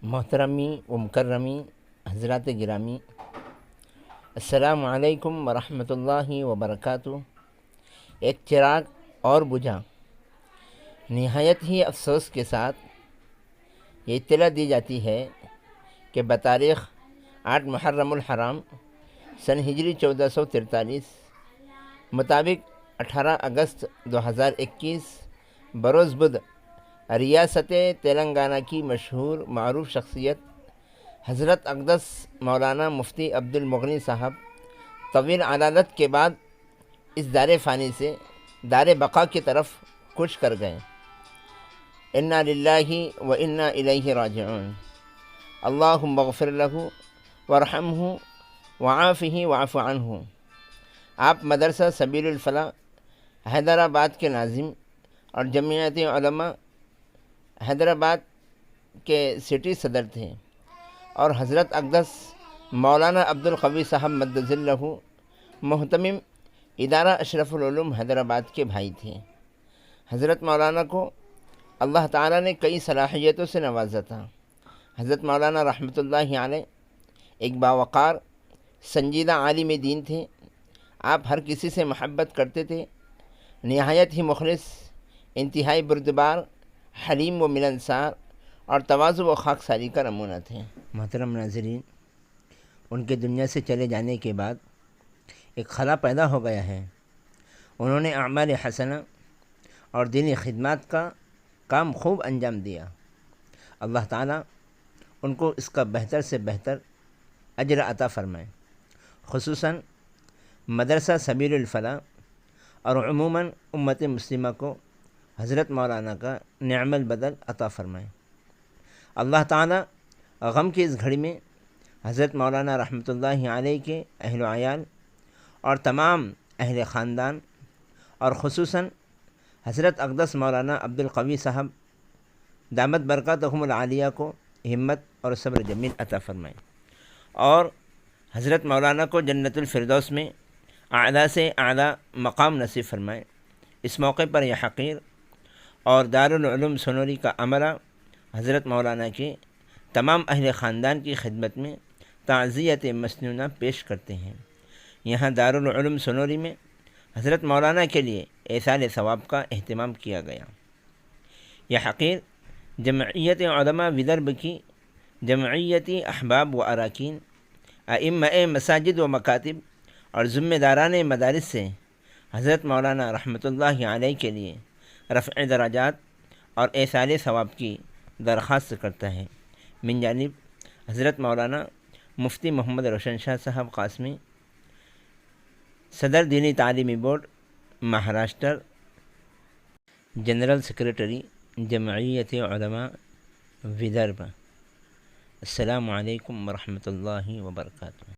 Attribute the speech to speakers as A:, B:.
A: محترمی و مکرمی حضرات گرامی، السلام علیکم ورحمۃ اللہ وبرکاتہ۔ ایک چراغ اور بجھا۔ نہایت ہی افسوس کے ساتھ یہ اطلاع دی جاتی ہے کہ بتاریخ 8 محرم الحرام سن ہجری 1443 مطابق 18 اگست 2021 بروز بدھ ریاست تلنگانہ کی مشہور معروف شخصیت حضرت اقدس مولانا مفتی عبد المغنی صاحب طویل علالت کے بعد اس دار فانی سے دار بقا کی طرف کوچ کر گئے۔ انا للہ و انا الیہ راجعون۔ اللہم اغفر لہ وارحمہ وعافہ واعف عنہ۔ آپ مدرسہ سبیل الفلاح حیدرآباد کے ناظم اور جمعیت علماء حیدرآباد کے سٹی صدر تھے اور حضرت اقدس مولانا عبد القوی صاحب مد ظلہ محتمم ادارہ اشرف العلوم حیدرآباد کے بھائی تھے۔ حضرت مولانا کو اللہ تعالیٰ نے کئی صلاحیتوں سے نوازا تھا۔ حضرت مولانا رحمۃ اللہ علیہ ایک باوقار سنجیدہ عالم دین تھے۔ آپ ہر کسی سے محبت کرتے تھے، نہایت ہی مخلص، انتہائی بردبار، حلیم و ملنسار اور تواضع و خاکساری کا نمونہ تھے۔ محترم ناظرین، ان کے دنیا سے چلے جانے کے بعد ایک خلا پیدا ہو گیا ہے۔ انہوں نے اعمال حسنہ اور دینی خدمات کا کام خوب انجام دیا۔ اللہ تعالیٰ ان کو اس کا بہتر سے بہتر اجر عطا فرمائے۔ خصوصاً مدرسہ سبیل الفلاح اور عموماً امت مسلمہ کو حضرت مولانا کا نعم البدل عطا فرمائے۔ اللہ تعالیٰ غم کی اس گھڑی میں حضرت مولانا رحمۃ اللہ علیہ کے اہل و عیال اور تمام اہل خاندان اور خصوصاً حضرت اقدس مولانا عبد القوی صاحب دامت برکاتہم العالیہ کو ہمت اور صبر جمیل عطا فرمائے اور حضرت مولانا کو جنت الفردوس میں اعلیٰ سے اعلیٰ مقام نصیب فرمائے۔ اس موقع پر یہ حقیر اور دارالعلوم سنوری کا عملہ حضرت مولانا کے تمام اہل خاندان کی خدمت میں تعزیت مسنونہ پیش کرتے ہیں۔ یہاں دارالعلوم سنوری میں حضرت مولانا کے لیے ایصال ثواب کا اہتمام کیا گیا۔ یہ حقیر جمعیت علماء ودرب کی جمعیتی احباب و اراکین، ائمہ مساجد و مکاتب اور ذمہ داران مدارس سے حضرت مولانا رحمۃ اللہ علیہ کے لیے رفع درجات اور ایصال ثواب کی درخواست کرتا ہے۔ من جانب حضرت مولانا مفتی محمد روشن شاہ صاحب قاسمی، صدر دینی تعلیمی بورڈ مہاراشٹر، جنرل سیکریٹری جمعیت علماء ودرب۔ السلام علیکم ورحمۃ اللہ وبرکاتہ۔